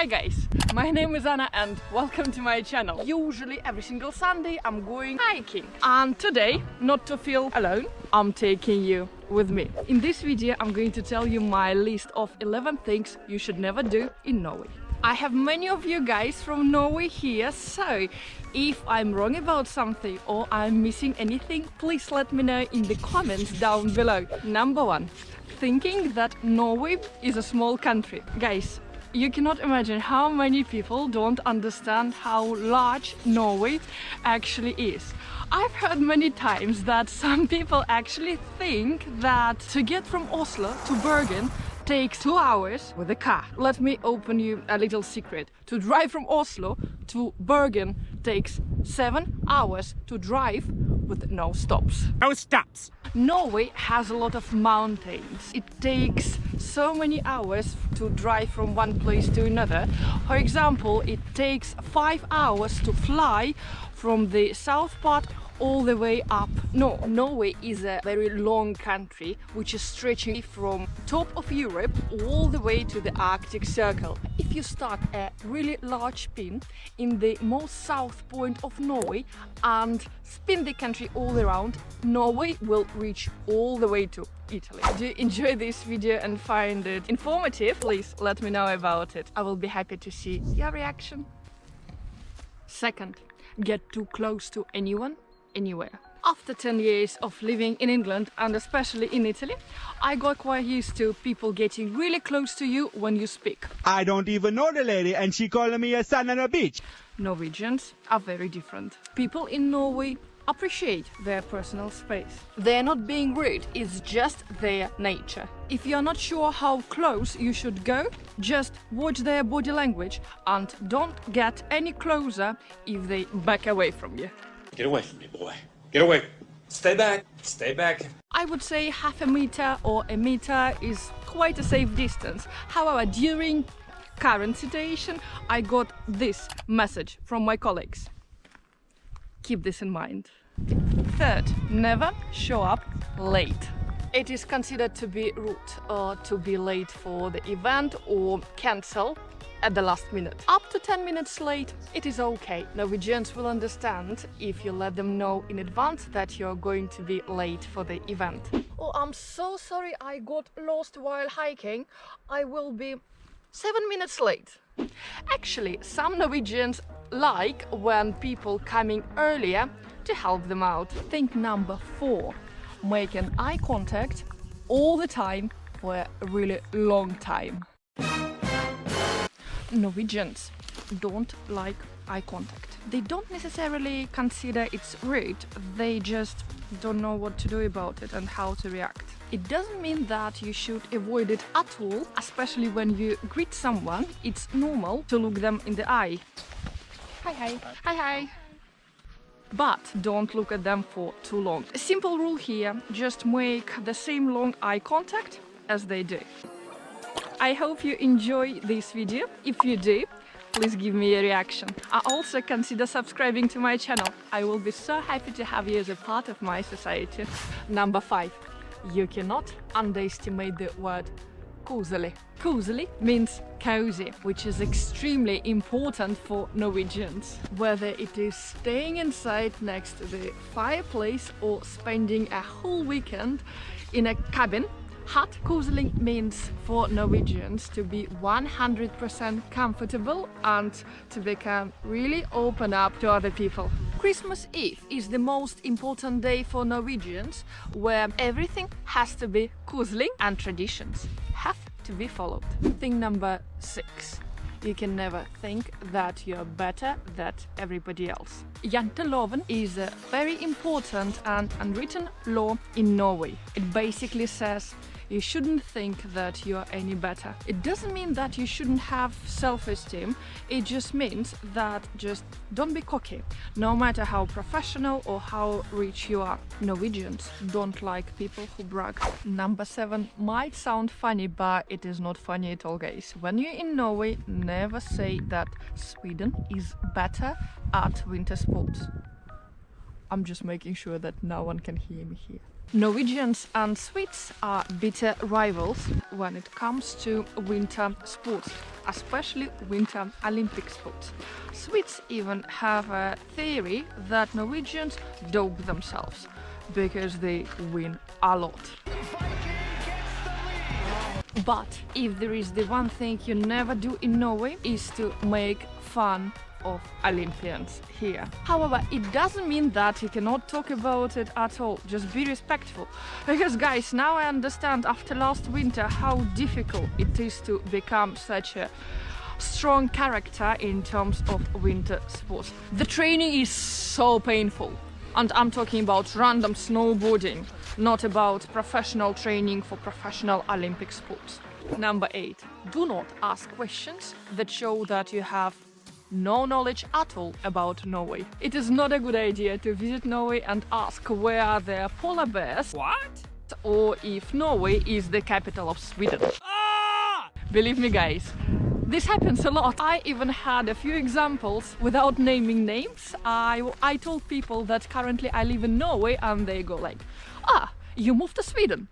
Hi guys, my name is Anna and welcome to my channel. Usually every single Sunday I'm going hiking, and today, not to feel alone, I'm taking you with me. In this video I'm going to tell you my list of 11 things you should never do in Norway. I have many of you guys from Norway here, so if I'm wrong about something or I'm missing anything, please let me know in the comments down below. Number 1. Thinking that Norway is a small country. Guys, you cannot imagine how many people don't understand how large Norway actually is. I've heard many times that some people actually think that to get from Oslo to Bergen takes 2 hours with a car. Let me open you a little secret. To drive from Oslo to Bergen takes 7 hours to drive with no stops. No stops! Norway has a lot of mountains. It takes so many hours to drive from one place to another. For example, it takes 5 hours to fly from the south part all the way up. No, Norway is a very long country which is stretching from top of Europe all the way to the Arctic Circle. If you start a really large spin in the most south point of Norway and spin the country all around, Norway will reach all the way to Italy. Do you enjoy this video and find it informative? Please let me know about it. I will be happy to see your reaction. Second, get too close to anyone, anywhere. After 10 years of living in England and especially in Italy, I got quite used to people getting really close to you when you speak. I don't even know the lady and she calling me a son on a beach. Norwegians are very different. People in Norway appreciate their personal space. They're not being rude, it's just their nature. If you're not sure how close you should go, just watch their body language and don't get any closer if they back away from you. Get away from me, boy. Get away. Stay back. Stay back. I would say half a meter or a meter is quite a safe distance. However, during current situation, I got this message from my colleagues. Keep this in mind. Third, never show up late. It is considered to be rude or to be late for the event or cancel at the last minute. Up to 10 minutes late, it is okay. Norwegians will understand if you let them know in advance that you're going to be late for the event. Oh, I'm so sorry, I got lost while hiking. I will be 7 minutes late. Actually, some Norwegians like when people coming earlier to help them out. Think number 4, making eye contact all the time for a really long time. Norwegians don't like eye contact. They don't necessarily consider it's rude, they just don't know what to do about it and how to react. It doesn't mean that you should avoid it at all, especially when you greet someone. It's normal to look them in the eye. Hi, hi. Hi, hi. But don't look at them for too long. A simple rule here, just make the same long eye contact as they do. I hope you enjoy this video. If you do, please give me a reaction. I also consider subscribing to my channel. I will be so happy to have you as a part of my society. Number 5. You cannot underestimate the word Koslig. Koslig means cozy, which is extremely important for Norwegians. Whether it is staying inside next to the fireplace or spending a whole weekend in a cabin, hut, Koslig means for Norwegians to be 100% comfortable and to become really open up to other people. Christmas Eve is the most important day for Norwegians, where everything has to be Koslig and traditions have to be followed. Thing number 6. You can never think that you're better than everybody else. Janteloven is a very important and unwritten law in Norway. It basically says you shouldn't think that you're any better. It doesn't mean that you shouldn't have self-esteem, it just means that just don't be cocky, no matter how professional or how rich you are. Norwegians don't like people who brag. Number 7 might sound funny, but it is not funny at all, guys. When you're in Norway, never say that Sweden is better at winter sports. I'm just making sure that no one can hear me here. Norwegians and Swedes are bitter rivals when it comes to winter sports, especially winter Olympic sports. Swedes even have a theory that Norwegians dope themselves because they win a lot. But if there is the one thing you never do in Norway is to make fun of Olympians here. However, it doesn't mean that you cannot talk about it at all. Just be respectful. Because guys, now I understand after last winter how difficult it is to become such a strong character in terms of winter sports. The training is so painful. And I'm talking about random snowboarding, not about professional training for professional Olympic sports. Number 8. Do not ask questions that show that you have no knowledge at all about Norway. It is not a good idea to visit Norway and ask where are there polar bears. What? Or if Norway is the capital of Sweden. Ah! Believe me guys, this happens a lot. I even had a few examples without naming names. I told people that currently I live in Norway and they go like, ah, you moved to Sweden?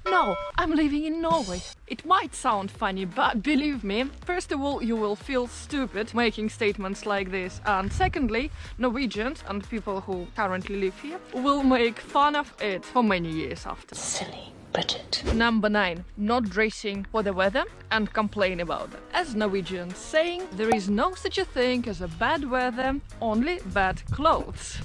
No, I'm living in Norway. It might sound funny, but believe me, first of all, you will feel stupid making statements like this. And secondly, Norwegians and people who currently live here will make fun of it for many years after. Silly Bridget. Number 9. Not dressing for the weather and complain about it. As Norwegians saying, there is no such a thing as a bad weather, only bad clothes.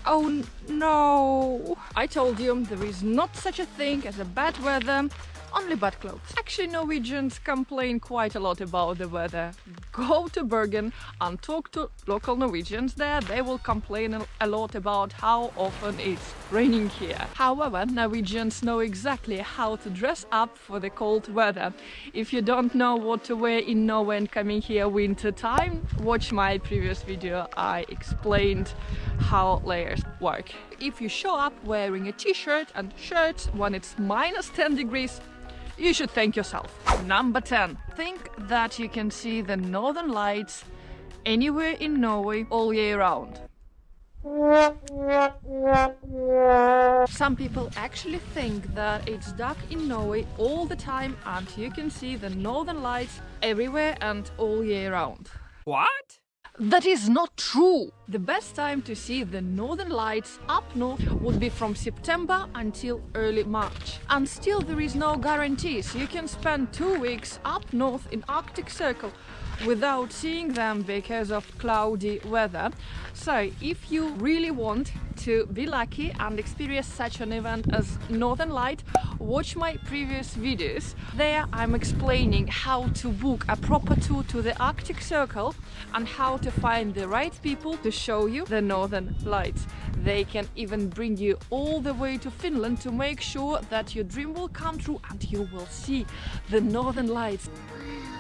Oh no! I told you, there is not such a thing as a bad weather, only bad clothes. Actually, Norwegians complain quite a lot about the weather. Go to Bergen and talk to local Norwegians there. They will complain a lot about how often it's raining here. However, Norwegians know exactly how to dress up for the cold weather. If you don't know what to wear in Norway and coming here winter time, watch my previous video. I explained how layers work. If you show up wearing a t-shirt and shirts when it's minus 10 degrees, you should thank yourself. Number 10. Think that you can see the northern lights anywhere in Norway all year round. Some people actually think that it's dark in Norway all the time and you can see the northern lights everywhere and all year round. What? That is not true! The best time to see the northern lights up north would be from September until early March. And still there is no guarantees. You can spend 2 weeks up north in Arctic Circle without seeing them because of cloudy weather. So if you really want to be lucky and experience such an event as Northern Light, watch my previous videos. There I'm explaining how to book a proper tour to the Arctic Circle and how to find the right people to show you the Northern Lights. They can even bring you all the way to Finland to make sure that your dream will come true and you will see the Northern Lights.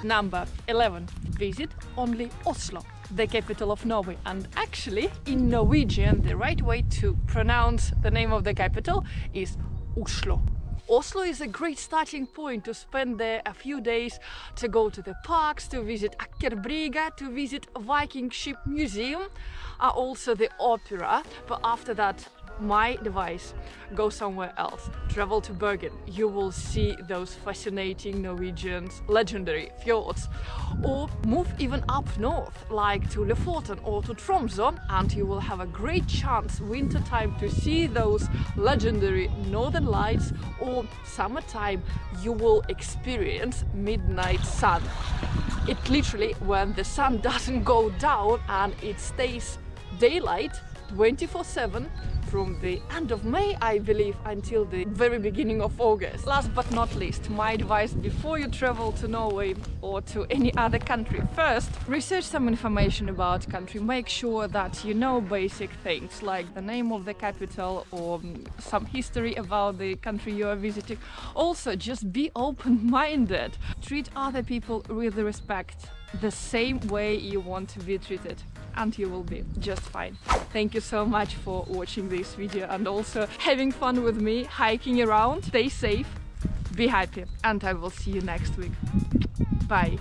Number 11. Visit ONLY Oslo, the capital of Norway. And actually, in Norwegian, the right way to pronounce the name of the capital is Oslo. Oslo is a great starting point to spend there a few days, to go to the parks, to visit Akerbrygga, to visit Viking Ship Museum, also the opera. But after that, my advice, go somewhere else. Travel to Bergen. You will see those fascinating Norwegians, legendary fjords. Or move even up north, like to Lofoten or to Tromsø, and you will have a great chance wintertime to see those legendary northern lights, or summertime you will experience midnight sun. It literally, when the sun doesn't go down and it stays daylight 24/7 from the end of May, I believe, until the very beginning of August. Last but not least, my advice before you travel to Norway or to any other country. First, research some information about country. Make sure that you know basic things like the name of the capital or some history about the country you are visiting. Also, just be open-minded. Treat other people with respect, the same way you want to be treated, and you will be just fine. Thank you so much for watching this video and also having fun with me hiking around. Stay safe, be happy, and I will see you next week. Bye.